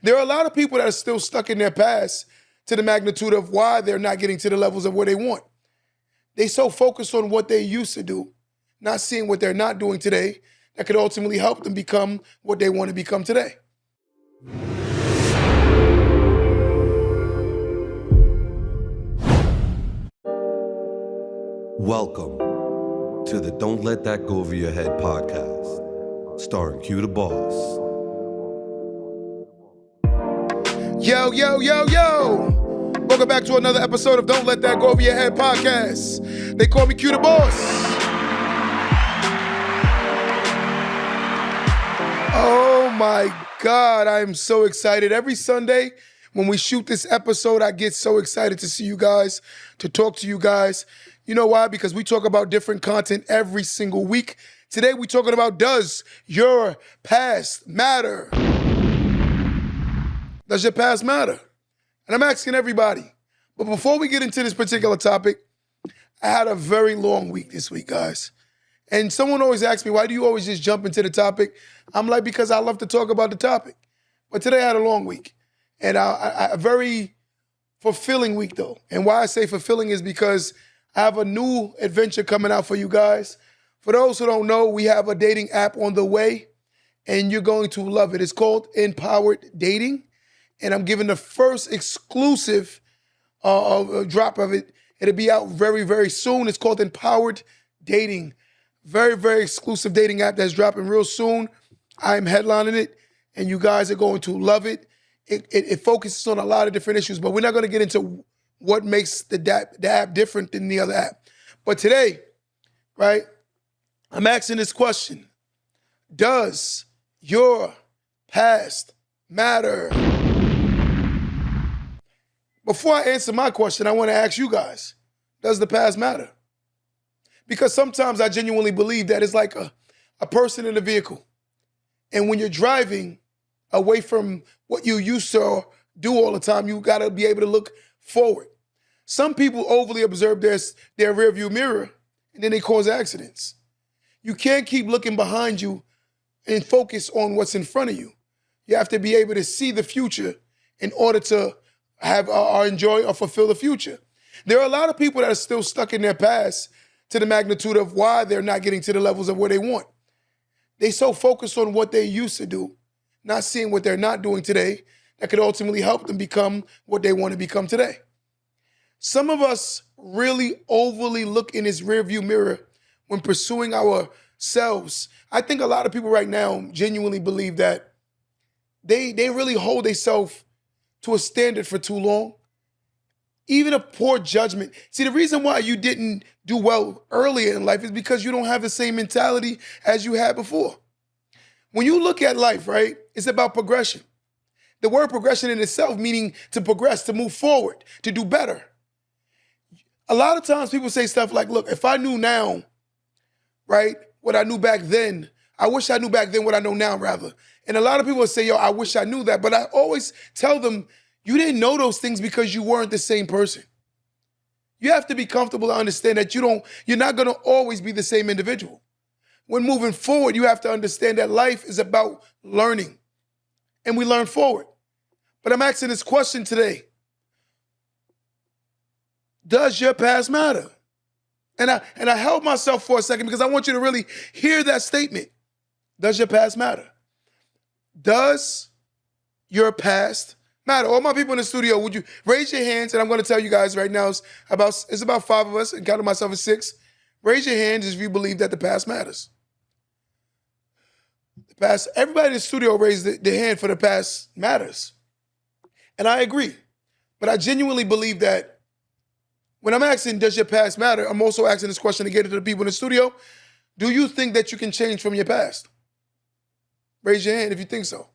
There are a lot of people that are still stuck in their past to the magnitude of why they're not getting to the levels of where they want. They so focused on what they used to do, not seeing what they're not doing today, that could ultimately help them become what they want to become today. Welcome to the Don't Let That Go Over Your Head podcast, starring Q the Boss. Yo, yo, yo, yo. Welcome back to another episode of Don't Let That Go Over Your Head podcast. They call me Q the Boss. Oh my God, I am so excited. Every Sunday when we shoot this episode, I get so excited to see you guys, to talk to you guys. You know why? Because we talk about different content every single week. Today we're talking about, does your past matter? Does your past matter? And I'm asking everybody. But before we get into this particular topic, I had a very long week this week, guys. And someone always asks me, why do you always just jump into the topic? I'm like, because I love to talk about the topic. But today I had a long week. And a very fulfilling week, though. And why I say fulfilling is because I have a new adventure coming out for you guys. For those who don't know, we have a dating app on the way, and you're going to love it. It's called Empowered Dating, and I'm giving the first exclusive drop of it. It'll be out very, very soon. It's called Empowered Dating. Very, very exclusive dating app that's dropping real soon. I'm headlining it, and you guys are going to love it. It focuses on a lot of different issues, but we're not going to get into what makes the app different than the other app. But today, right, I'm asking this question. Does your past matter? Before I answer my question, I want to ask you guys, does the past matter? Because sometimes I genuinely believe that it's like a person in a vehicle. And when you're driving away from what you used to do all the time, you got to be able to look forward. Some people overly observe their rearview mirror, and then they cause accidents. You can't keep looking behind you and focus on what's in front of you. You have to be able to see the future in order to have or enjoy or fulfill the future. There are a lot of people that are still stuck in their past to the magnitude of why they're not getting to the levels of where they want. They so focused on what they used to do, not seeing what they're not doing today, that could ultimately help them become what they want to become today. Some of us really overly look in this rearview mirror when pursuing ourselves. I think a lot of people right now genuinely believe that they really hold themselves to a standard for too long. Even a poor judgment. See, the reason why you didn't do well earlier in life is because you don't have the same mentality as you had before. When you look at life, right, it's about progression. The word progression in itself meaning to progress, to move forward, to do better. A lot of times people say stuff like, look, if I knew now, right, what I knew back then, I wish I knew back then what I know now, rather. And a lot of people say, yo, I wish I knew that. But I always tell them, you didn't know those things because you weren't the same person. You have to be comfortable to understand that you're not going to always be the same individual. When moving forward, you have to understand that life is about learning. And we learn forward. But I'm asking this question today. Does your past matter? And I held myself for a second because I want you to really hear that statement. Does your past matter? Does your past matter? All my people in the studio, would you raise your hands? And I'm going to tell you guys right now, it's about 5 of us, and counting myself as 6. Raise your hands if you believe that the past matters. The past, everybody in the studio raised their hand for the past matters. And I agree. But I genuinely believe that when I'm asking, does your past matter? I'm also asking this question again to the people in the studio. Do you think that you can change from your past? Raise your hand if you think so.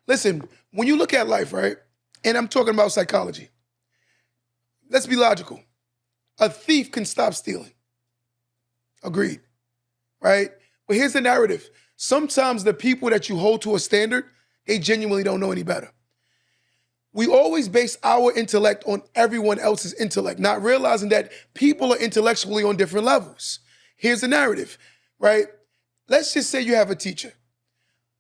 Listen, when you look at life, right, and I'm talking about psychology, let's be logical. A thief can stop stealing. Agreed, right? But here's the narrative. Sometimes the people that you hold to a standard, they genuinely don't know any better. We always base our intellect on everyone else's intellect, not realizing that people are intellectually on different levels. Here's the narrative, right? Let's just say you have a teacher.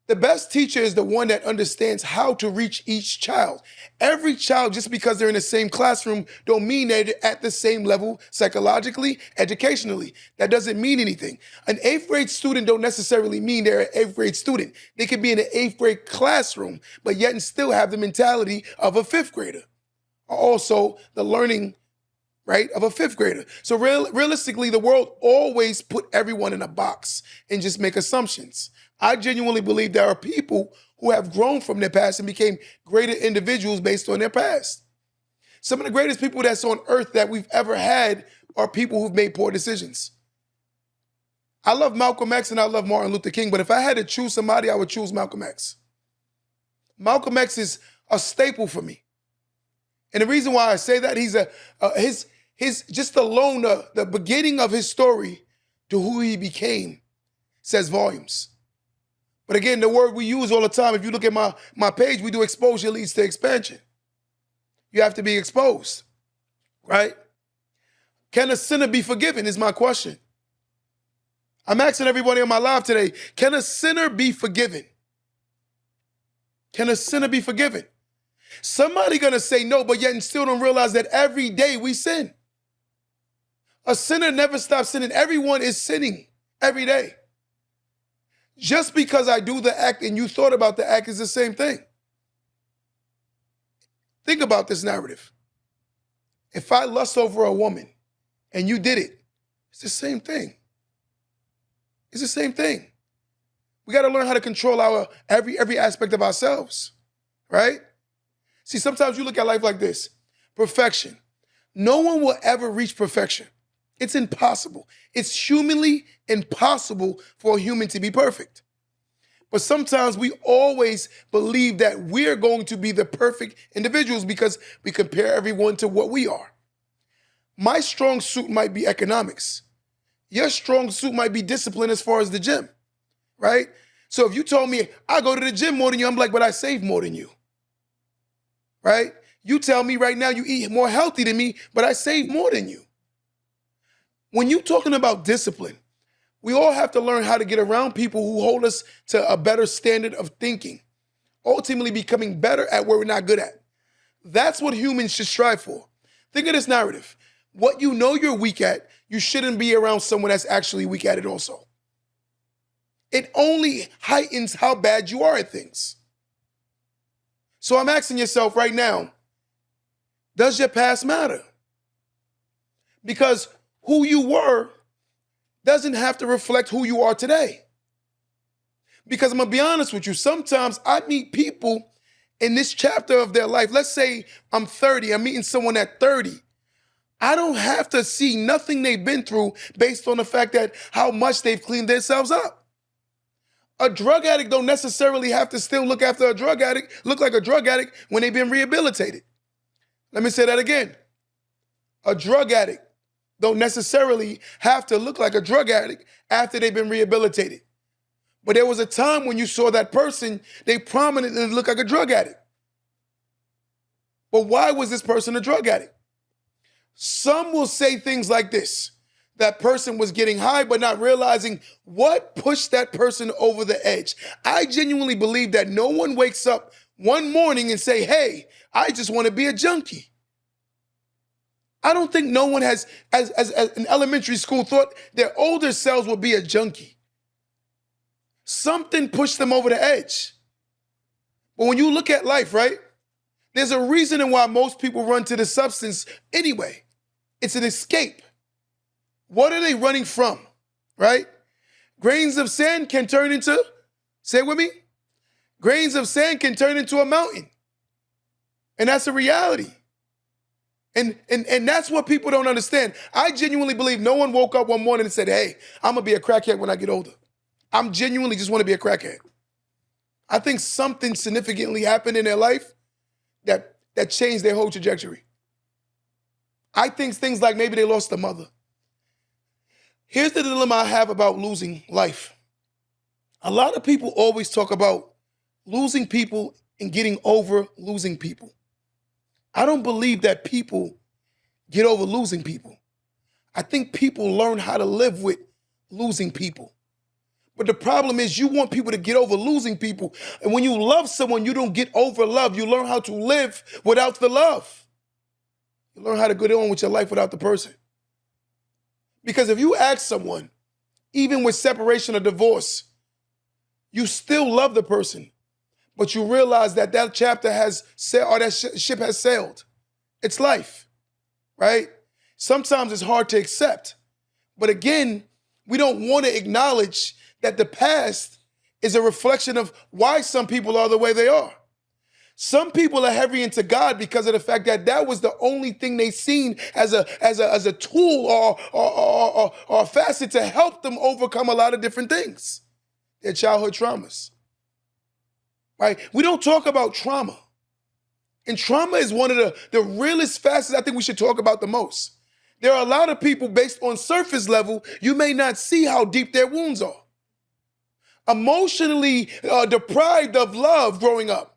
The best teacher is the one that understands how to reach each child. Every child, just because they're in the same classroom, don't mean they're at the same level psychologically, educationally. That doesn't mean anything. An 8th grade student don't necessarily mean they're an 8th grade student. They could be in an 8th grade classroom, but yet and still have the mentality of a 5th grader. Also, the learning, right, of a 5th grader. So realistically, the world always put everyone in a box and just make assumptions. I genuinely believe there are people who have grown from their past and became greater individuals based on their past. Some of the greatest people that's on earth that we've ever had are people who've made poor decisions. I love Malcolm X and I love Martin Luther King, but if I had to choose somebody, I would choose Malcolm X. Malcolm X is a staple for me. And the reason why I say that, he's his just alone, the beginning of his story to who he became says volumes. But again, the word we use all the time, if you look at my page, we do exposure leads to expansion. You have to be exposed, right? Can a sinner be forgiven is my question. I'm asking everybody on my live today, can a sinner be forgiven? Can a sinner be forgiven? Somebody gonna say no, but yet and still don't realize that every day we sin. A sinner never stops sinning. Everyone is sinning every day. Just because I do the act and you thought about the act is the same thing. Think about this narrative. If I lust over a woman and you did it, it's the same thing. It's the same thing. We got to learn how to control our every aspect of ourselves, right? See, sometimes you look at life like this. Perfection. No one will ever reach perfection. It's impossible. It's humanly impossible for a human to be perfect. But sometimes we always believe that we're going to be the perfect individuals because we compare everyone to what we are. My strong suit might be economics. Your strong suit might be discipline as far as the gym, right? So if you told me I go to the gym more than you, I'm like, but I save more than you, right? You tell me right now you eat more healthy than me, but I save more than you. When you're talking about discipline, we all have to learn how to get around people who hold us to a better standard of thinking, ultimately becoming better at what we're not good at. That's what humans should strive for. Think of this narrative. What you know you're weak at, you shouldn't be around someone that's actually weak at it also. It only heightens how bad you are at things. So I'm asking yourself right now, does your past matter? Because who you were doesn't have to reflect who you are today. Because I'm gonna be honest with you, sometimes I meet people in this chapter of their life. Let's say I'm 30, I'm meeting someone at 30. I don't have to see nothing they've been through based on the fact that how much they've cleaned themselves up. A drug addict don't necessarily have to still look like a drug addict when they've been rehabilitated. Let me say that again. A drug addict don't necessarily have to look like a drug addict after they've been rehabilitated. But there was a time when you saw that person, they prominently looked like a drug addict. But why was this person a drug addict? Some will say things like this. That person was getting high but not realizing what pushed that person over the edge. I genuinely believe that no one wakes up one morning and say, hey, I just want to be a junkie. I don't think no one has, as in elementary school, thought their older selves would be a junkie. Something pushed them over the edge. But when you look at life, right, there's a reason why most people run to the substance anyway. It's an escape. What are they running from, right? Grains of sand can turn into, say it with me, grains of sand can turn into a mountain. And that's a reality. And that's what people don't understand. I genuinely believe no one woke up one morning and said, hey, I'm going to be a crackhead when I get older. I'm genuinely just want to be a crackhead. I think something significantly happened in their life that changed their whole trajectory. I think things like maybe they lost a mother. Here's the dilemma I have about losing life. A lot of people always talk about losing people and getting over losing people. I don't believe that people get over losing people. I think people learn how to live with losing people. But the problem is you want people to get over losing people. And when you love someone, you don't get over love. You learn how to live without the love. You learn how to go on with your life without the person. Because if you ask someone, even with separation or divorce, you still love the person, but you realize that that chapter has sailed, or that ship has sailed. It's life, right? Sometimes it's hard to accept. But again, we don't want to acknowledge that the past is a reflection of why some people are the way they are. Some people are heavy into God because of the fact that that was the only thing they seen as a tool or a facet to help them overcome a lot of different things, their childhood traumas. Right? We don't talk about trauma. And trauma is one of the realest facets I think we should talk about the most. There are a lot of people based on surface level, you may not see how deep their wounds are. Emotionally deprived of love growing up.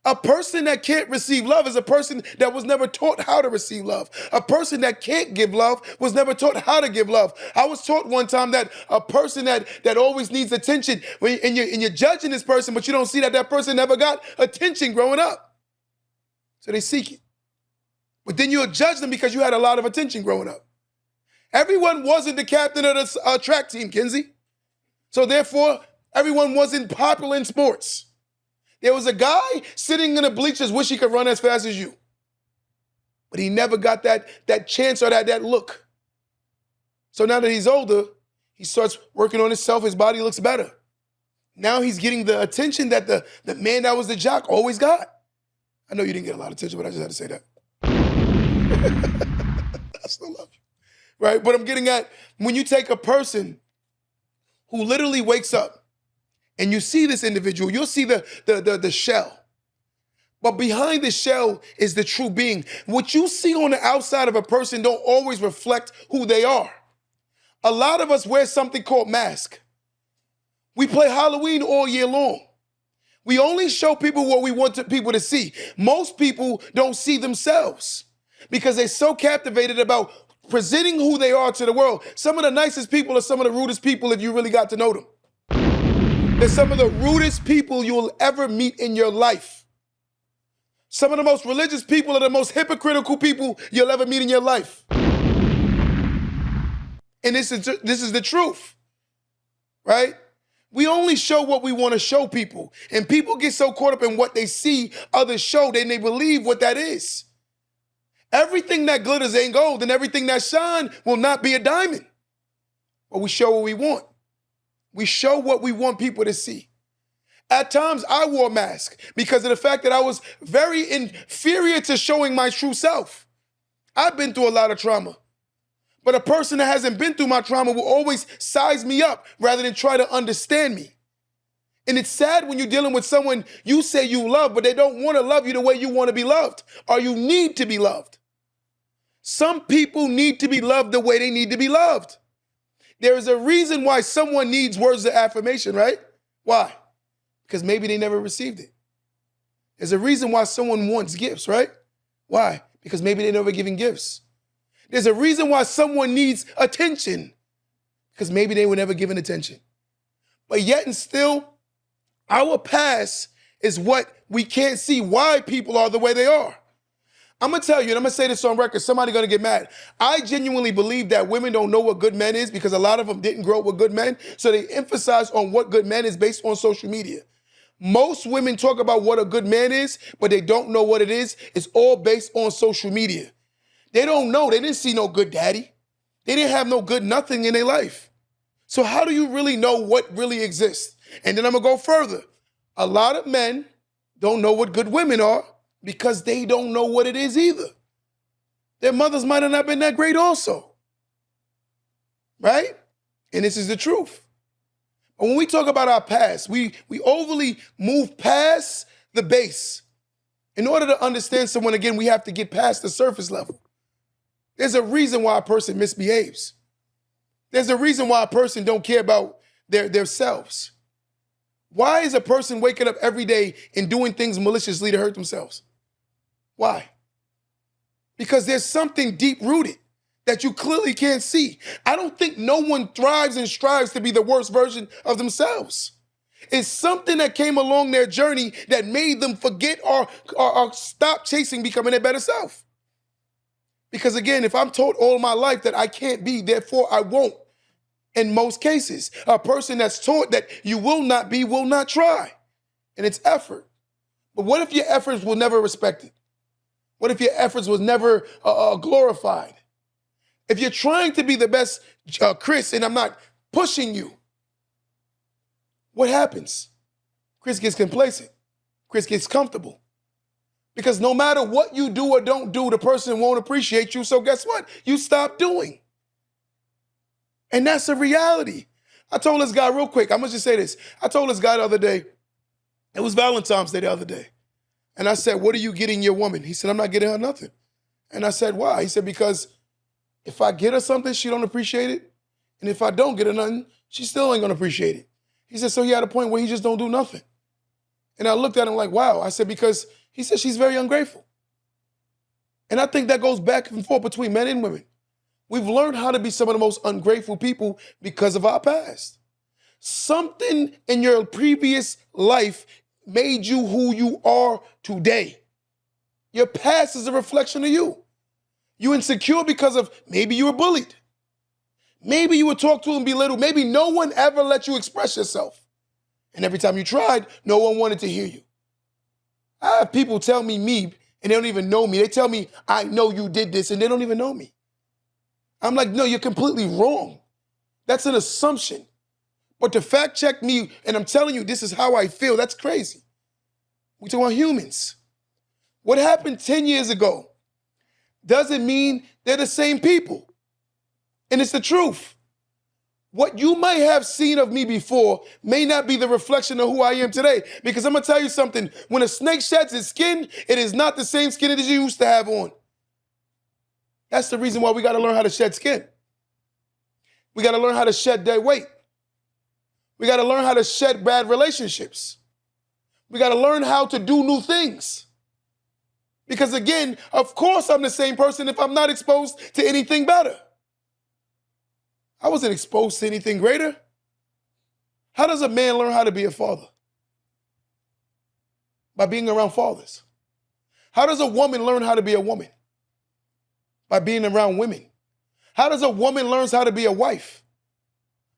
A person that can't receive love is a person that was never taught how to receive love. A person that can't give love was never taught how to give love. I was taught one time that a person that always needs attention, and you're judging this person, but you don't see that that person never got attention growing up. So they seek it. But then you'll judge them because you had a lot of attention growing up. Everyone wasn't the captain of the track team, Kinsey. So therefore, everyone wasn't popular in sports. There was a guy sitting in the bleachers wish he could run as fast as you. But he never got that chance or that look. So now that he's older, he starts working on himself. His body looks better. Now he's getting the attention that the man that was the jock always got. I know you didn't get a lot of attention, but I just had to say that. I still love you. Right? But I'm getting at, when you take a person who literally wakes up and you see this individual, you'll see the shell. But behind the shell is the true being. What you see on the outside of a person don't always reflect who they are. A lot of us wear something called mask. We play Halloween all year long. We only show people what we want people to see. Most people don't see themselves because they're so captivated about presenting who they are to the world. Some of the nicest people are some of the rudest people if you really got to know them. They're some of the rudest people you'll ever meet in your life. Some of the most religious people are the most hypocritical people you'll ever meet in your life. And this is the truth, right? We only show what we want to show people. And people get so caught up in what they see others show, then they believe what that is. Everything that glitters ain't gold, and everything that shine will not be a diamond. But we show what we want. We show what we want people to see. At times, I wore a mask because of the fact that I was very inferior to showing my true self. I've been through a lot of trauma. But a person that hasn't been through my trauma will always size me up rather than try to understand me. And it's sad when you're dealing with someone you say you love, but they don't want to love you the way you want to be loved, or you need to be loved. Some people need to be loved the way they need to be loved. There is a reason why someone needs words of affirmation, right? Why? Because maybe they never received it. There's a reason why someone wants gifts, right? Why? Because maybe they never given gifts. There's a reason why someone needs attention, because maybe they were never given attention. But yet and still, our past is what we can't see why people are the way they are. I'm going to tell you, and I'm going to say this on record, somebody's going to get mad. I genuinely believe that women don't know what good men is because a lot of them didn't grow up with good men, so they emphasize on what good men is based on social media. Most women talk about what a good man is, but they don't know what it is. It's all based on social media. They don't know. They didn't see no good daddy. They didn't have no good nothing in their life. So how do you really know what really exists? And then I'm going to go further. A lot of men don't know what good women are because they don't know what it is either. Their mothers might have not been that great also. Right? And this is the truth. But when we talk about our past, we overly move past the base. In order to understand someone again, we have to get past the surface level. There's a reason why a person misbehaves. There's a reason why a person don't care about their selves. Why is a person waking up every day and doing things maliciously to hurt themselves? Why? Because there's something deep-rooted that you clearly can't see. I don't think no one thrives and strives to be the worst version of themselves. It's something that came along their journey that made them forget or stop chasing becoming their better self. Because again, if I'm told all my life that I can't be, therefore I won't, in most cases, a person that's taught that you will not be, will not try. And it's effort. But what if your efforts were never respected? What if your efforts was never glorified? If you're trying to be the best Chris and I'm not pushing you, what happens? Chris gets complacent. Chris gets comfortable. Because no matter what you do or don't do, the person won't appreciate you. So guess what? You stop doing. And that's a reality. I told this guy real quick, I'm gonna just say this. I told this guy the other day, it was Valentine's Day the other day. And I said, what are you getting your woman? He said, I'm not getting her nothing. And I said, why? He said, because if I get her something, she don't appreciate it. And if I don't get her nothing, she still ain't gonna appreciate it. He said, so he had a point where he just don't do nothing. And I looked at him like, wow. I said, because he said she's very ungrateful. And I think that goes back and forth between men and women. We've learned how to be some of the most ungrateful people because of our past. Something in your previous life made you who you are today. Your past is a reflection of you. You're insecure because of maybe you were bullied. Maybe you were talked to and belittled. Maybe no one ever let you express yourself. And every time you tried, no one wanted to hear you. I have people tell me and they don't even know me. They tell me, I know you did this, and they don't even know me. I'm like, no, you're completely wrong. That's an assumption. But to fact check me, and I'm telling you, this is how I feel, that's crazy. We're talking about humans. What happened 10 years ago doesn't mean they're the same people. And it's the truth. What you might have seen of me before may not be the reflection of who I am today. Because I'm gonna tell you something, when a snake sheds its skin, it is not the same skin as you used to have on. That's the reason why we gotta learn how to shed skin. We gotta learn how to shed dead weight. We gotta learn how to shed bad relationships. We gotta learn how to do new things. Because again, of course I'm the same person if I'm not exposed to anything better. I wasn't exposed to anything greater. How does a man learn how to be a father? By being around fathers. How does a woman learn how to be a woman? By being around women. How does a woman learn how to be a wife?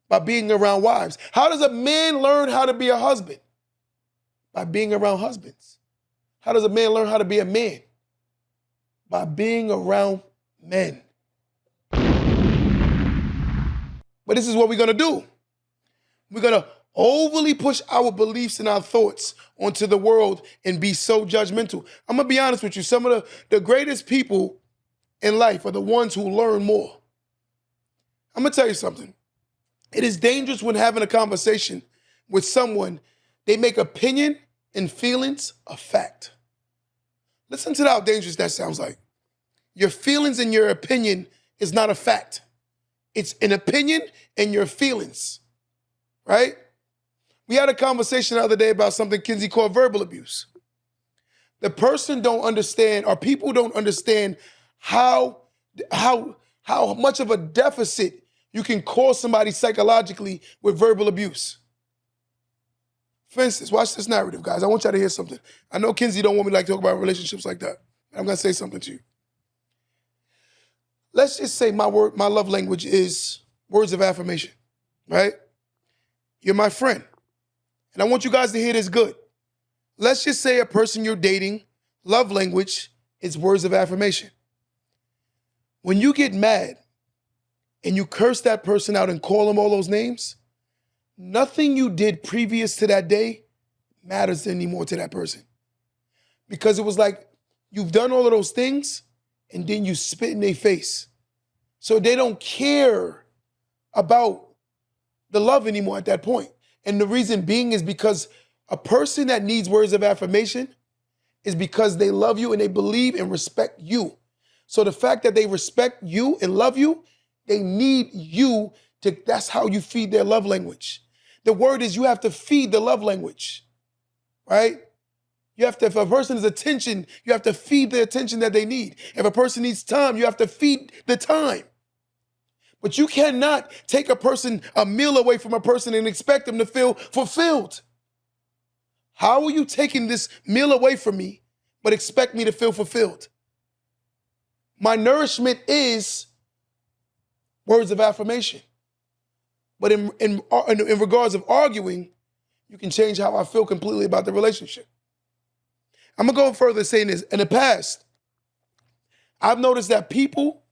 By being around wives. How does a man learn how to be a husband? By being around husbands. How does a man learn how to be a man? By being around men. But this is what we're gonna do. We're gonna overly push our beliefs and our thoughts onto the world and be so judgmental. I'm gonna be honest with you, some of the greatest people in life are the ones who learn more. I'm gonna tell you something. It is dangerous when having a conversation with someone, they make opinion and feelings a fact. Listen to how dangerous that sounds like. Your feelings and your opinion is not a fact. It's an opinion and your feelings, right? We had a conversation the other day about something Kinsey called verbal abuse. The person don't understand, or people don't understand how much of a deficit you can cause somebody psychologically with verbal abuse. For instance, watch this narrative, guys. I want y'all to hear something. I know Kinsey don't want me to talk about relationships like that. I'm gonna say something to you. Let's just say my love language is words of affirmation, right? You're my friend. And I want you guys to hear this good. Let's just say a person you're dating, love language is words of affirmation. When you get mad and you curse that person out and call them all those names, nothing you did previous to that day matters anymore to that person. Because it was like you've done all of those things and then you spit in their face. So they don't care about the love anymore at that point. And the reason being is because a person that needs words of affirmation is because they love you and they believe and respect you. So the fact that they respect you and love you, they need you to, that's how you feed their love language. The word is you have to feed the love language, right? You have to, if a person is attention, you have to feed the attention that they need. If a person needs time, you have to feed the time. But you cannot take a meal away from a person and expect them to feel fulfilled. How are you taking this meal away from me, but expect me to feel fulfilled? My nourishment is words of affirmation. But in regards of arguing, you can change how I feel completely about the relationship. I'm going to go further saying this. In the past, I've noticed that people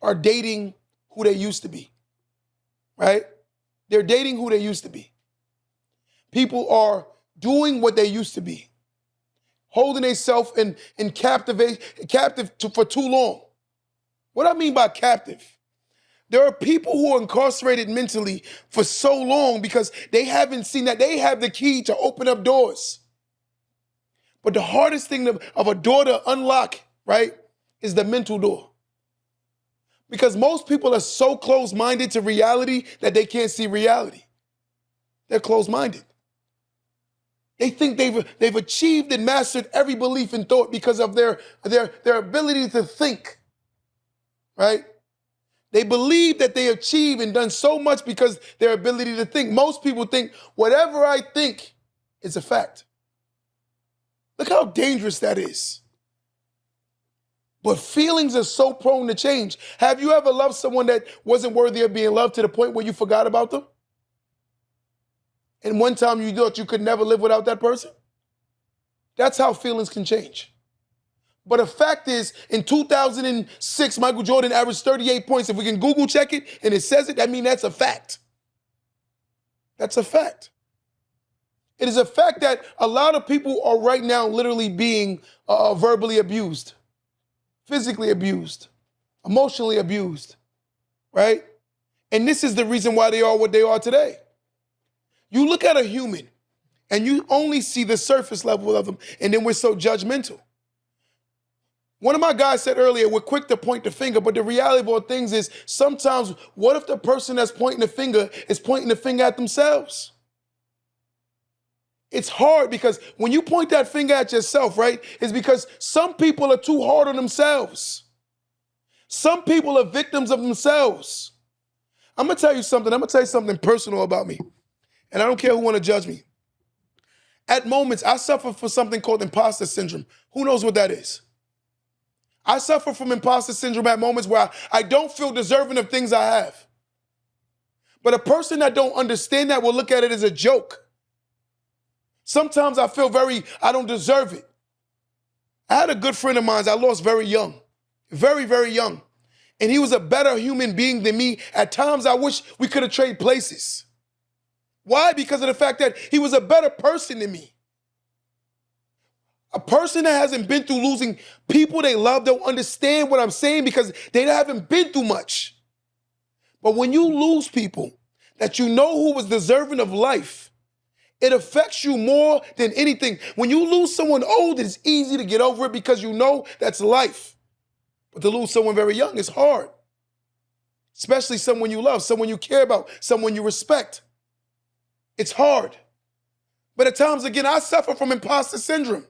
are dating who they used to be, right? They're dating who they used to be. People are doing what they used to be, holding themselves in captive for too long. What I mean by captive, there are people who are incarcerated mentally for so long because they haven't seen that they have the key to open up doors. But the hardest thing of a door to unlock, right, is the mental door. Because most people are so closed-minded to reality that they can't see reality. They're closed-minded. They think they've achieved and mastered every belief and thought because of their ability to think, right? They believe that they achieved and done so much because their ability to think. Most people think whatever I think is a fact. Look how dangerous that is. But feelings are so prone to change. Have you ever loved someone that wasn't worthy of being loved to the point where you forgot about them? And one time you thought you could never live without that person? That's how feelings can change. But the fact is, in 2006, Michael Jordan averaged 38 points. If we can Google check it and it says it, I mean, that's a fact. That's a fact. It is a fact that a lot of people are right now literally being verbally abused, physically abused, emotionally abused, right? And this is the reason why they are what they are today. You look at a human and you only see the surface level of them, and then we're so judgmental. One of my guys said earlier, we're quick to point the finger, but the reality of all things is sometimes what if the person that's pointing the finger is pointing the finger at themselves? It's hard because when you point that finger at yourself, right, it's because some people are too hard on themselves. Some people are victims of themselves. I'm going to tell you something. I'm going to tell you something personal about me. And I don't care who want to judge me. At moments, I suffer from something called imposter syndrome. Who knows what that is? I suffer from imposter syndrome at moments where I don't feel deserving of things I have. But a person that don't understand that will look at it as a joke. Sometimes I feel I don't deserve it. I had a good friend of mine I lost very young, very, very young. And he was a better human being than me. At times I wish we could have traded places. Why? Because of the fact that he was a better person than me. A person that hasn't been through losing people they love don't understand what I'm saying because they haven't been through much. But when you lose people that you know who was deserving of life, it affects you more than anything. When you lose someone old, it's easy to get over it because you know that's life. But to lose someone very young is hard. Especially someone you love, someone you care about, someone you respect. It's hard. But at times, again, I suffer from imposter syndrome.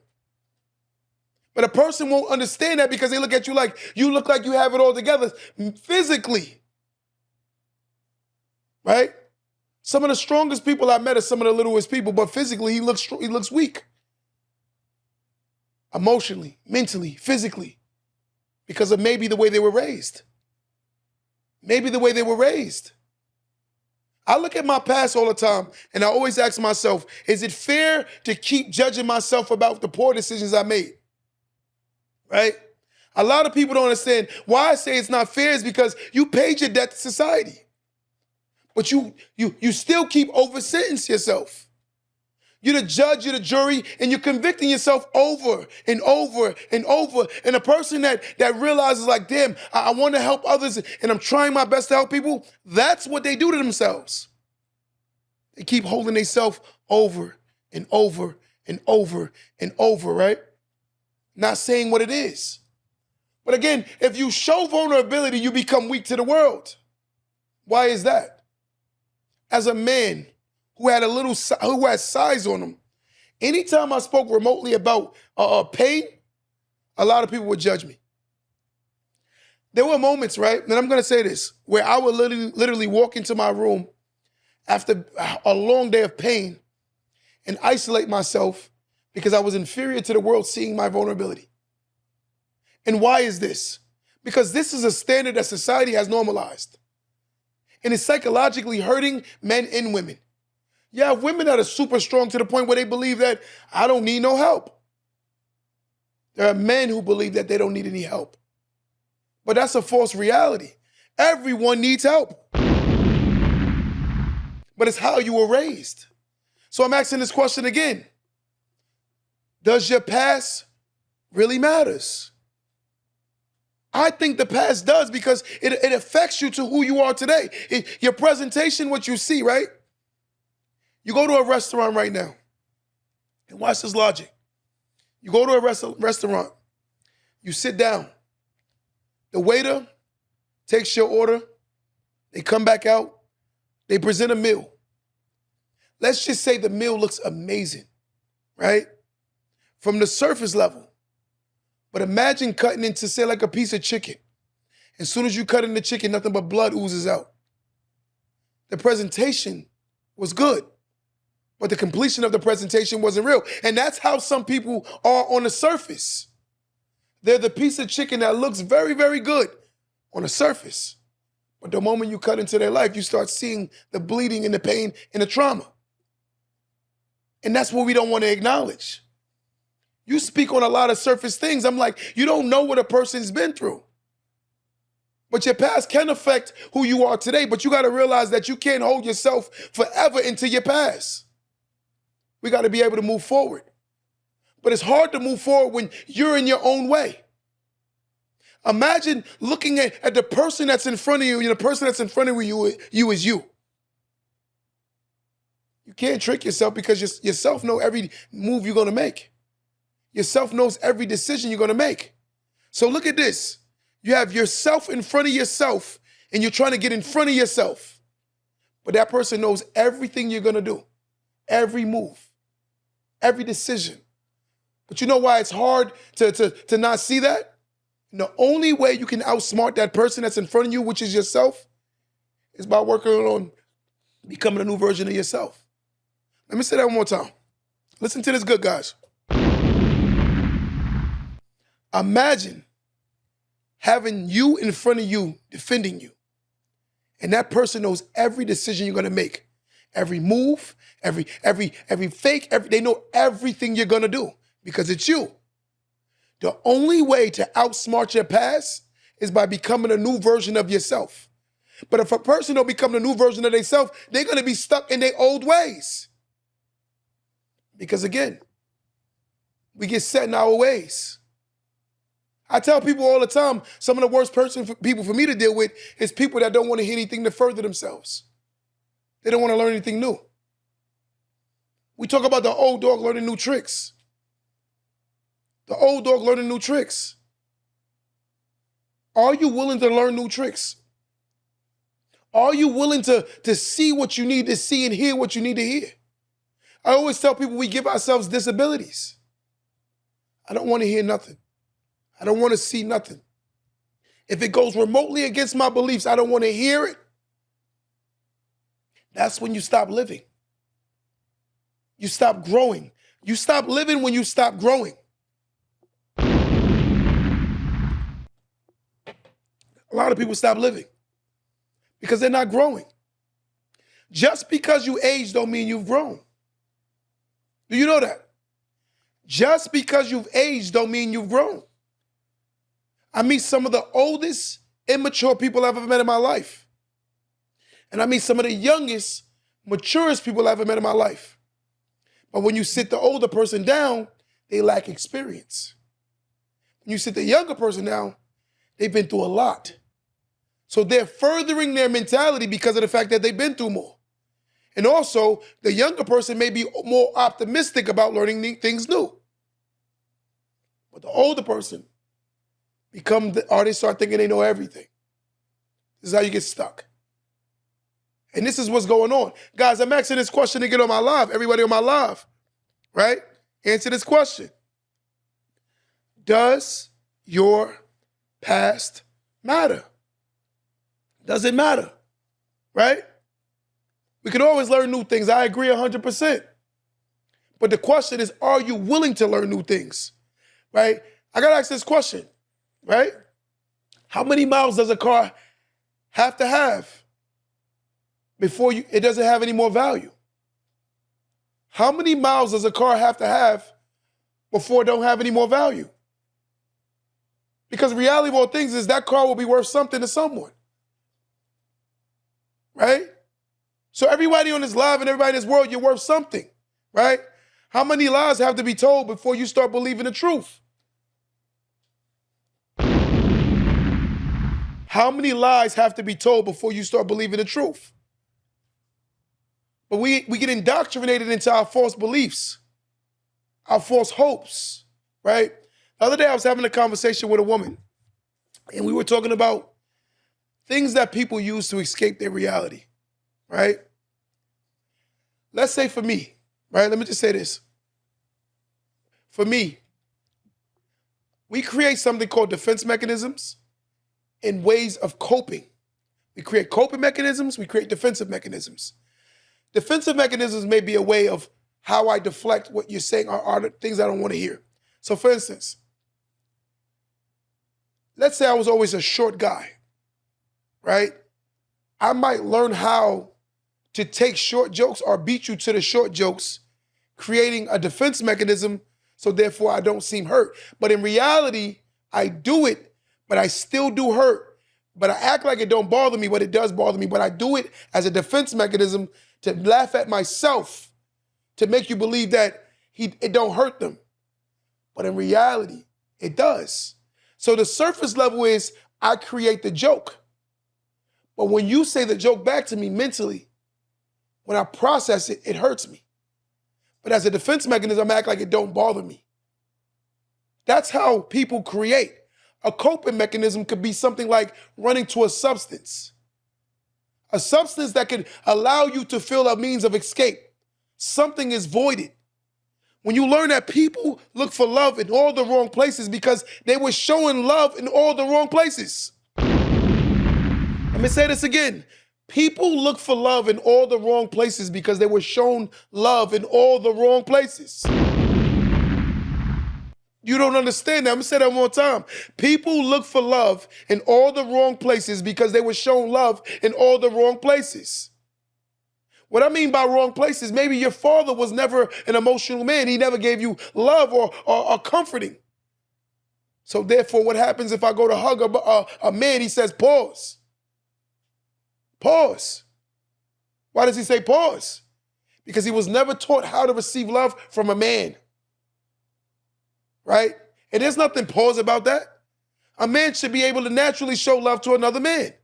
But a person won't understand that because they look at you like you look like you have it all together physically. Right? Some of the strongest people I met are some of the littlest people, but physically he looks weak. Emotionally, mentally, physically. Because of maybe the way they were raised. Maybe the way they were raised. I look at my past all the time and I always ask myself, is it fair to keep judging myself about the poor decisions I made? Right? A lot of people don't understand why I say it's not fair is because you paid your debt to society. But you still keep over-sentencing yourself. You're the judge, you're the jury, and you're convicting yourself over and over and over. And a person that realizes like, damn, I want to help others and I'm trying my best to help people, that's what they do to themselves. They keep holding themselves over and over and over and over, right? Not saying what it is. But again, if you show vulnerability, you become weak to the world. Why is that? As a man who had size on him, anytime I spoke remotely about pain, a lot of people would judge me. There were moments, right? And I'm going to say this, where I would literally walk into my room after a long day of pain and isolate myself because I was inferior to the world seeing my vulnerability. And why is this? Because this is a standard that society has normalized. And it's psychologically hurting men and women. You have women that are super strong to the point where they believe that I don't need no help. There are men who believe that they don't need any help. But that's a false reality. Everyone needs help. But it's how you were raised. So I'm asking this question again. Does your past really matters? I think the past does because it affects you to who you are today. Your presentation, what you see, right? You go to a restaurant right now, and watch this logic. You go to a restaurant, you sit down. The waiter takes your order, they come back out, they present a meal. Let's just say the meal looks amazing, right? From the surface level. But imagine cutting into, say, like a piece of chicken. As soon as you cut in the chicken, nothing but blood oozes out. The presentation was good, but the completion of the presentation wasn't real. And that's how some people are on the surface. They're the piece of chicken that looks very, very good on the surface. But the moment you cut into their life, you start seeing the bleeding and the pain and the trauma. And that's what we don't want to acknowledge. You speak on a lot of surface things. I'm like, you don't know what a person's been through. But your past can affect who you are today, but you got to realize that you can't hold yourself forever into your past. We got to be able to move forward. But it's hard to move forward when you're in your own way. Imagine looking at the person that's in front of you, and the person that's in front of you is you. You can't trick yourself because yourself know every move you're going to make. Yourself knows every decision you're going to make. So look at this. You have yourself in front of yourself, and you're trying to get in front of yourself. But that person knows everything you're going to do, every move, every decision. But you know why it's hard to not see that? And the only way you can outsmart that person that's in front of you, which is yourself, is by working on becoming a new version of yourself. Let me say that one more time. Listen to this good, guys. Imagine having you in front of you, defending you. And that person knows every decision you're gonna make. Every move, every fake, they know everything you're gonna do because it's you. The only way to outsmart your past is by becoming a new version of yourself. But if a person don't become a new version of themselves, they're gonna be stuck in their old ways. Because again, we get set in our ways. I tell people all the time, some of the worst people for me to deal with is people that don't want to hear anything to further themselves. They don't want to learn anything new. We talk about the old dog learning new tricks. The old dog learning new tricks. Are you willing to learn new tricks? Are you willing to see what you need to see and hear what you need to hear? I always tell people we give ourselves disabilities. I don't want to hear nothing. I don't want to see nothing. If it goes remotely against my beliefs, I don't want to hear it. That's when you stop living. You stop growing. You stop living when you stop growing. A lot of people stop living because they're not growing. Just because you age don't mean you've grown. Do you know that? Just because you've aged don't mean you've grown. I meet some of the oldest, immature people I've ever met in my life. And I meet some of the youngest, maturest people I've ever met in my life. But when you sit the older person down, they lack experience. When you sit the younger person down, they've been through a lot. So they're furthering their mentality because of the fact that they've been through more. And also, the younger person may be more optimistic about learning things new. But the older person they start thinking they know everything. This is how you get stuck. And this is what's going on. Guys, I'm asking this question again on my live. Everybody on my live, right? Answer this question. Does your past matter? Does it matter? Right? We can always learn new things. I agree 100%. But the question is, are you willing to learn new things? Right? I got to ask this question, right? How many miles does a car have to have before it doesn't have any more value? How many miles does a car have to have before it don't have any more value? Because the reality of all things is that car will be worth something to someone. Right? So everybody on this live and everybody in this world, you're worth something. Right? How many lies have to be told before you start believing the truth? How many lies have to be told before you start believing the truth? But we get indoctrinated into our false beliefs, our false hopes, right? The other day I was having a conversation with a woman, and we were talking about things that people use to escape their reality, right? Let's say for me, right? Let me just say this. For me, we create something called defense mechanisms and ways of coping. We create coping mechanisms, we create defensive mechanisms. Defensive mechanisms may be a way of how I deflect what you're saying are things I don't want to hear. So for instance, let's say I was always a short guy, right? I might learn how to take short jokes or beat you to the short jokes, creating a defense mechanism so therefore I don't seem hurt. But in reality, I do it, but I still do hurt. But I act like it don't bother me, but it does bother me. But I do it as a defense mechanism to laugh at myself, to make you believe that it don't hurt them. But in reality, it does. So the surface level is I create the joke. But when you say the joke back to me mentally, when I process it, it hurts me. But as a defense mechanism, I act like it don't bother me. That's how people create. A coping mechanism could be something like running to a substance. A substance that can allow you to feel a means of escape. Something is voided. When you learn that people look for love in all the wrong places because they were showing love in all the wrong places. Let me say this again. People look for love in all the wrong places because they were shown love in all the wrong places. You don't understand that. I'm gonna say that one more time. People look for love in all the wrong places because they were shown love in all the wrong places. What I mean by wrong places, maybe your father was never an emotional man. He never gave you love or comforting. So therefore, what happens if I go to hug a man, he says, pause. Pause. Why does he say pause? Because he was never taught how to receive love from a man. Right? And there's nothing pause about that. A man should be able to naturally show love to another man.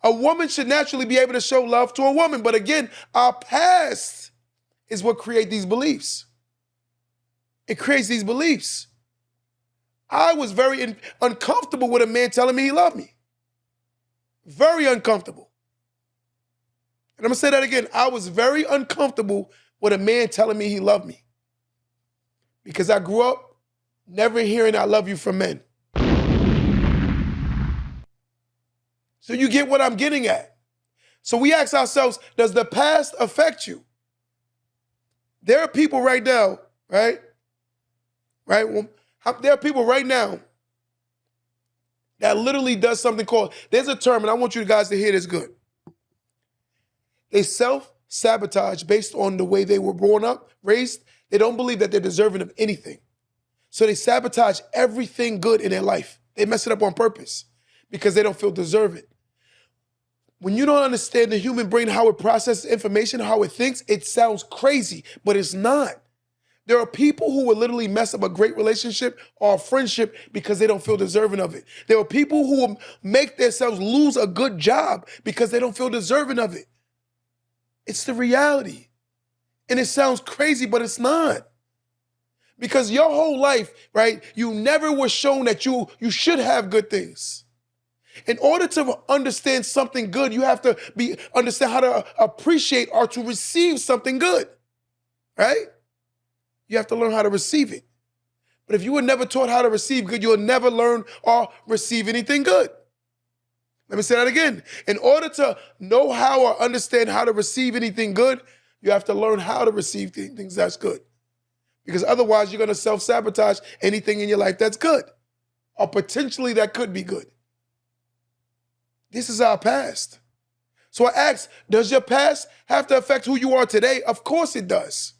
A woman should naturally be able to show love to a woman. But again, our past is what creates these beliefs. It creates these beliefs. I was very uncomfortable with a man telling me he loved me. Very uncomfortable. And I'm going to say that again. I was very uncomfortable with a man telling me he loved me. Because I grew up never hearing I love you from men. So you get what I'm getting at. So we ask ourselves, does the past affect you? There are people right now, right? Well, there are people right now that literally does something called, there's a term, and I want you guys to hear this good. They self-sabotage based on the way they were born up, raised. They don't believe that they're deserving of anything. So they sabotage everything good in their life. They mess it up on purpose because they don't feel deserving. When you don't understand the human brain, how it processes information, how it thinks, it sounds crazy, but it's not. There are people who will literally mess up a great relationship or a friendship because they don't feel deserving of it. There are people who will make themselves lose a good job because they don't feel deserving of it. It's the reality. And it sounds crazy, but it's not. Because your whole life, right, you never were shown that you should have good things. In order to understand something good, you have to understand how to appreciate or to receive something good, right? You have to learn how to receive it. But if you were never taught how to receive good, you'll never learn or receive anything good. Let me say that again. In order to know how or understand how to receive anything good, you have to learn how to receive things that's good. Because otherwise, you're going to self-sabotage anything in your life that's good, or potentially that could be good. This is our past. So I ask, does your past have to affect who you are today? Of course it does.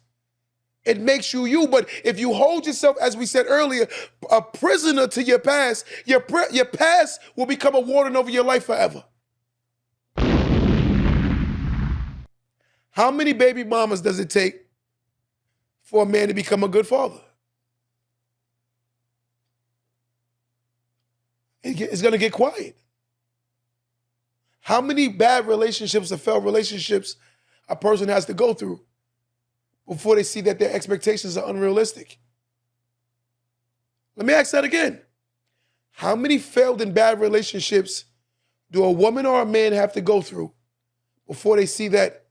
It makes you you, but if you hold yourself, as we said earlier, a prisoner to your past, your past will become a warden over your life forever. How many baby mamas does it take for a man to become a good father? It's going to get quiet. How many bad relationships or failed relationships a person has to go through before they see that their expectations are unrealistic? Let me ask that again. How many failed and bad relationships do a woman or a man have to go through before they see that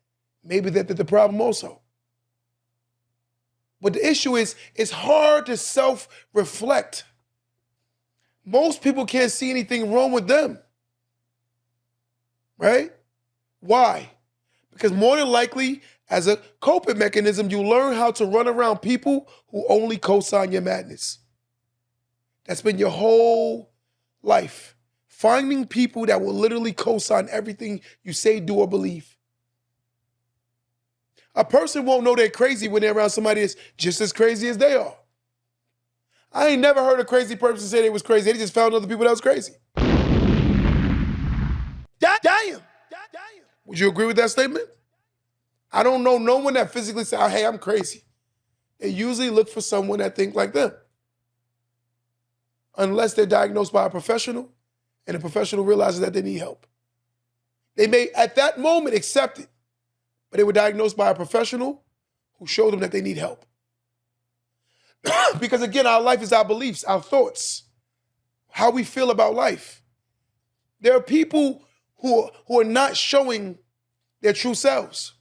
maybe that they're the problem also? But the issue is, it's hard to self-reflect. Most people can't see anything wrong with them. Right? Why? Because more than likely, as a coping mechanism, you learn how to run around people who only co-sign your madness. That's been your whole life. Finding people that will literally co-sign everything you say, do, or believe. A person won't know they're crazy when they're around somebody that's just as crazy as they are. I ain't never heard a crazy person say they was crazy. They just found other people that was crazy. Damn. Would you agree with that statement? I don't know no one that physically says, hey, I'm crazy. They usually look for someone that think like them. Unless they're diagnosed by a professional and the professional realizes that they need help. They may, at that moment, accept it, but they were diagnosed by a professional who showed them that they need help. Because again, our life is our beliefs, our thoughts, how we feel about life. There are people who are not showing their true selves.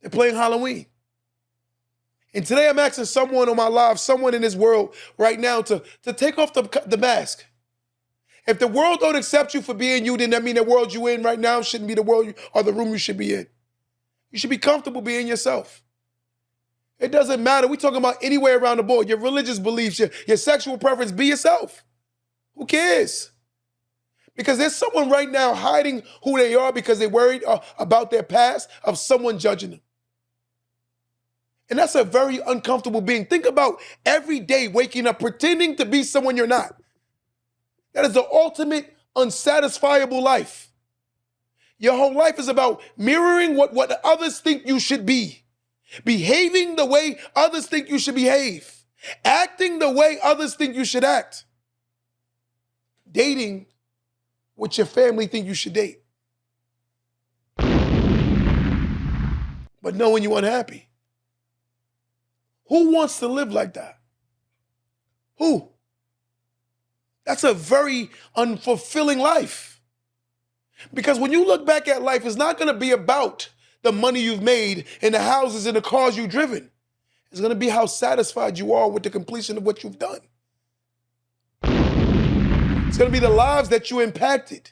They're playing Halloween. And today I'm asking someone on my live, someone in this world right now to take off the mask. If the world don't accept you for being you, then that means the world you're in right now shouldn't be the world or the room you should be in. You should be comfortable being yourself. It doesn't matter. We're talking about anywhere around the board. Your religious beliefs, your sexual preference, be yourself. Who cares? Because there's someone right now hiding who they are because they're worried about their past of someone judging them. And that's a very uncomfortable being. Think about every day waking up pretending to be someone you're not. That is the ultimate unsatisfiable life. Your whole life is about mirroring what others think you should be, behaving the way others think you should behave, acting the way others think you should act, dating what your family think you should date, but knowing you're unhappy. Who wants to live like that? Who? That's a very unfulfilling life. Because when you look back at life, it's not going to be about the money you've made and the houses and the cars you've driven. It's going to be how satisfied you are with the completion of what you've done. It's going to be the lives that you impacted.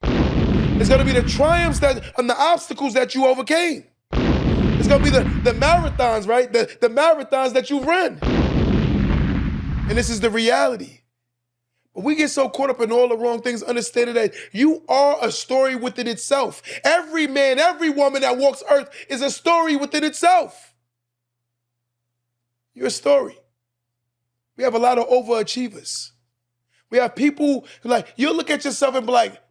It's going to be the triumphs and the obstacles that you overcame. It's going to be the marathons, right? The marathons that you've run. And this is the reality. But we get so caught up in all the wrong things, understanding that you are a story within itself. Every man, every woman that walks earth is a story within itself. You're a story. We have a lot of overachievers. We have people who you'll look at yourself and be like,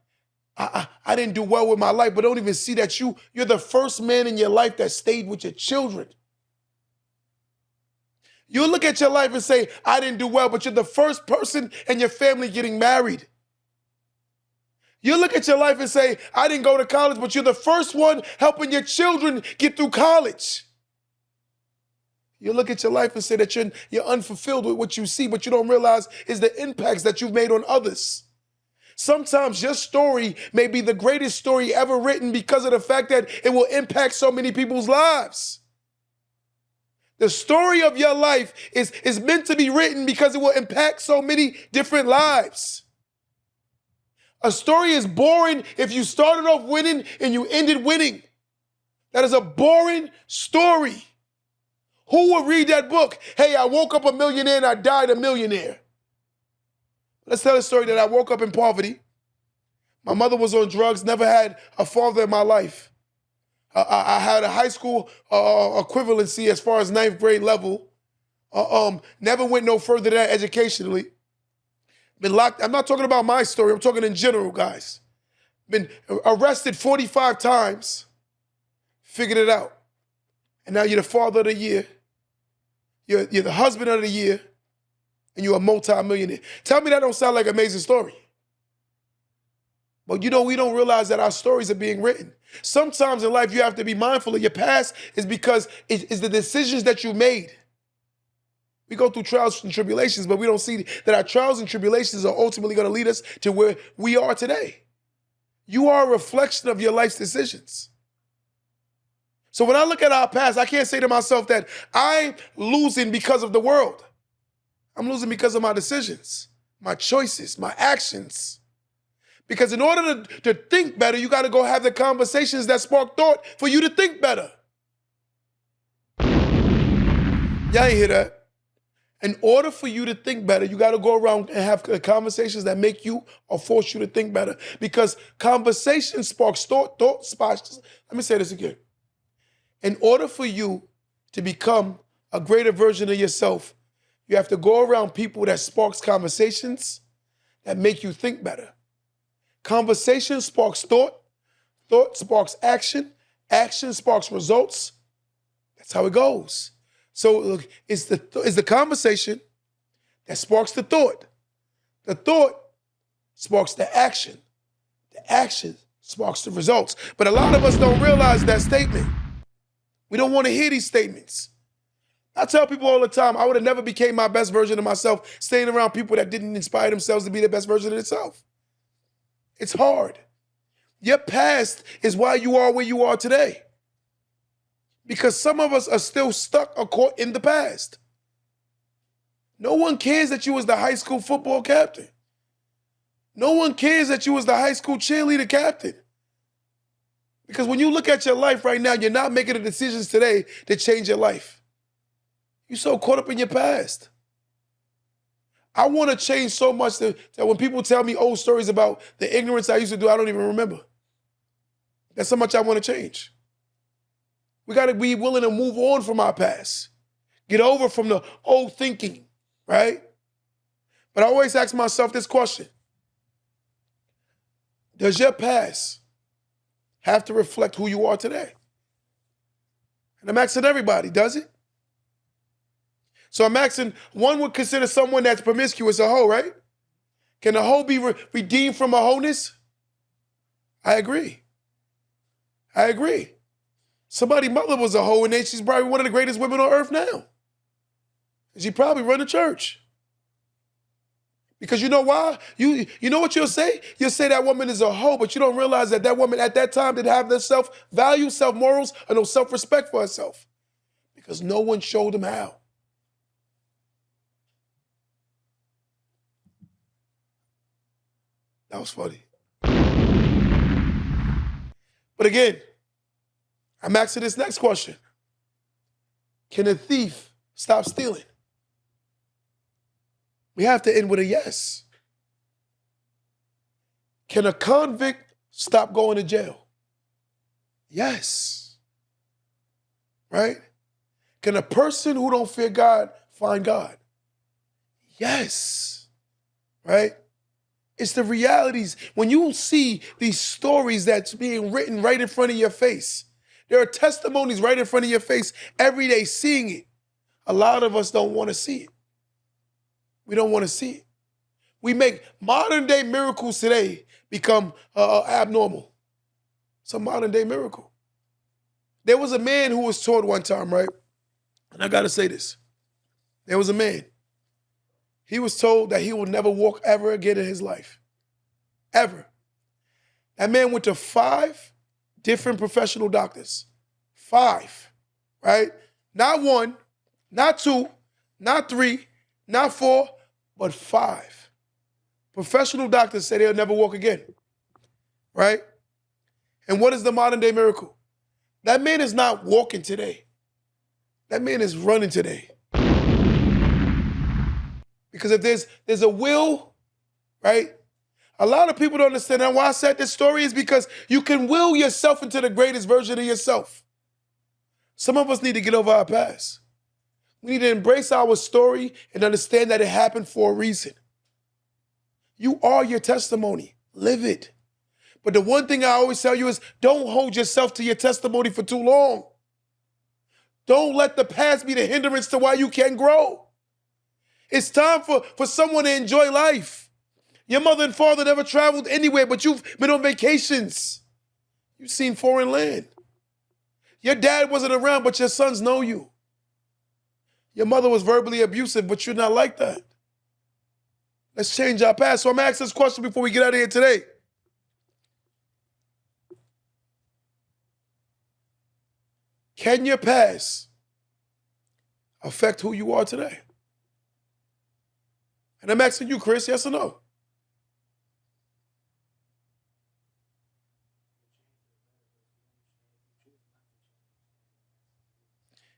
I didn't do well with my life, but don't even see that you're the first man in your life that stayed with your children. You'll look at your life and say, I didn't do well, but you're the first person in your family getting married. You'll look at your life and say, I didn't go to college, but you're the first one helping your children get through college. You look at your life and say that you're unfulfilled with what you see, but you don't realize is the impacts that you've made on others. Sometimes your story may be the greatest story ever written because of the fact that it will impact so many people's lives. The story of your life is meant to be written because it will impact so many different lives. A story is boring if you started off winning and you ended winning. That is a boring story. Who would read that book? Hey, I woke up a millionaire and I died a millionaire. Let's tell a story that I woke up in poverty. My mother was on drugs, never had a father in my life. I had a high school equivalency as far as 9th grade level. Never went no further than that educationally. Been locked. I'm not talking about my story. I'm talking in general, guys. Been arrested 45 times. Figured it out. And now you're the father of the year. You're the husband of the year. And you're a multi-millionaire. Tell me that don't sound like an amazing story. But we don't realize that our stories are being written. Sometimes in life you have to be mindful of your past is because it's the decisions that you made. We go through trials and tribulations, but we don't see that our trials and tribulations are ultimately going to lead us to where we are today. You are a reflection of your life's decisions. So when I look at our past, I can't say to myself that I'm losing because of the world. I'm losing because of my decisions, my choices, my actions. Because in order to think better, you got to go have the conversations that spark thought for you to think better. Y'all ain't hear that. In order for you to think better, you got to go around and have conversations that make you or force you to think better. Because conversation sparks thought sparks. Let me say this again. In order for you to become a greater version of yourself, you have to go around people that sparks conversations that make you think better. Conversation sparks thought sparks action sparks results. That's how it goes. So look, it's the conversation that sparks the thought sparks the action sparks the results. But a lot of us don't realize that statement. We don't want to hear these statements. I tell people all the time, I would have never became my best version of myself staying around people that didn't inspire themselves to be their best version of themselves. It's hard. Your past is why you are where you are today. Because some of us are still stuck or caught in the past. No one cares that you was the high school football captain. No one cares that you was the high school cheerleader captain. Because when you look at your life right now, you're not making the decisions today to change your life. You're so caught up in your past. I want to change so much that when people tell me old stories about the ignorance I used to do, I don't even remember. That's how much I want to change. We got to be willing to move on from our past. Get over from the old thinking, right? But I always ask myself this question. Does your past have to reflect who you are today? And I'm asking everybody, does it? So I'm asking, one would consider someone that's promiscuous a hoe, right? Can a hoe be redeemed from a wholeness? I agree. Somebody's mother was a hoe, and then she's probably one of the greatest women on earth now. And she probably run a church. Because you know why? You know what you'll say? You'll say that woman is a hoe, but you don't realize that woman at that time didn't have the self-value, self-morals, or no self-respect for herself. Because no one showed them how. That was funny. But again, I'm asking this next question. Can a thief stop stealing? We have to end with a yes. Can a convict stop going to jail? Yes. Right? Can a person who don't fear God find God? Yes. Right? It's the realities. When you see these stories that's being written right in front of your face, there are testimonies right in front of your face every day, seeing it. A lot of us don't want to see it. We don't want to see it. We make modern day miracles today become abnormal. It's a modern day miracle. There was a man who was taught one time, right? And I got to say this. There was a man. He was told that he will never walk ever again in his life. Ever. That man went to 5 different professional doctors. 5, right? Not 1, Not 2, not 3, not 4, but 5. Professional doctors say they'll never walk again, right? And what is the modern day miracle? That man is not walking today. That man is running today. Because if there's a will, right? A lot of people don't understand. And why I said this story is because you can will yourself into the greatest version of yourself. Some of us need to get over our past. We need to embrace our story and understand that it happened for a reason. You are your testimony. Live it. But the one thing I always tell you is don't hold yourself to your testimony for too long. Don't let the past be the hindrance to why you can grow. It's time for someone to enjoy life. Your mother and father never traveled anywhere, but you've been on vacations. You've seen foreign land. Your dad wasn't around, but your sons know you. Your mother was verbally abusive, but you're not like that. Let's change our past. So I'm asking this question before we get out of here today. Can your past affect who you are today? And I'm asking you, Chris, yes or no?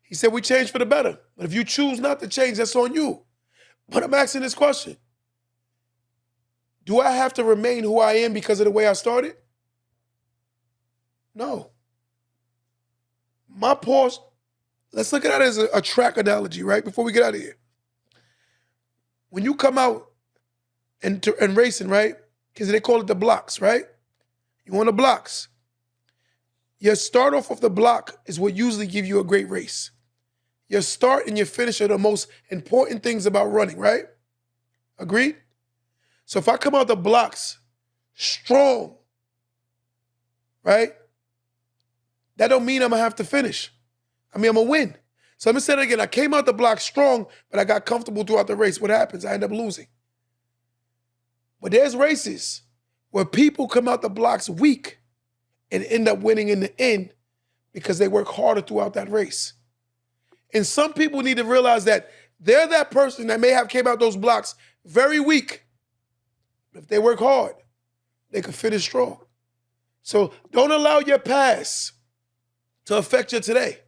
He said we change for the better. But if you choose not to change, that's on you. But I'm asking this question. Do I have to remain who I am because of the way I started? No. My Porsche, let's look at it as a track analogy, right? Before we get out of here. When you come out and racing, right? Because they call it the blocks, right? You on the blocks. Your start off of the block is what usually give you a great race. Your start and your finish are the most important things about running, right? Agreed? So if I come out the blocks strong, right? That don't mean I'm gonna have to finish. I mean, I'm gonna win. So I'm gonna say it again. I came out the block strong, but I got comfortable throughout the race. What happens? I end up losing. But there's races where people come out the blocks weak and end up winning in the end because they work harder throughout that race. And some people need to realize that they're that person that may have came out those blocks very weak. But if they work hard, they can finish strong. So don't allow your past to affect you today.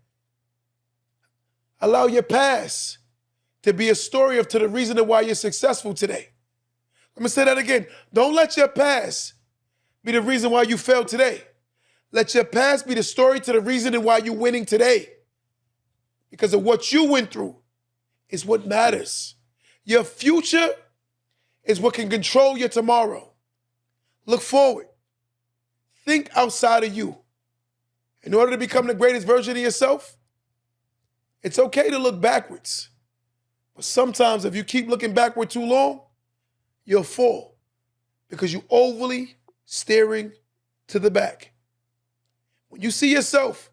Allow your past to be a story to the reason of why you're successful today. Let me say that again. Don't let your past be the reason why you failed today. Let your past be the story to the reason why you're winning today. Because of what you went through is what matters. Your future is what can control your tomorrow. Look forward. Think outside of you. In order to become the greatest version of yourself, it's okay to look backwards. But sometimes if you keep looking backward too long, you'll fall because you're overly staring to the back. When you see yourself,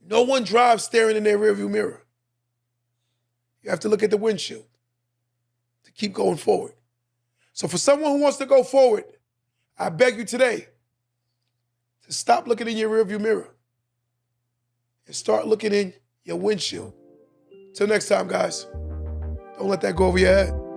no one drives staring in their rearview mirror. You have to look at the windshield to keep going forward. So for someone who wants to go forward, I beg you today to stop looking in your rearview mirror and start looking in your windshield. Till next time, guys, don't let that go over your head.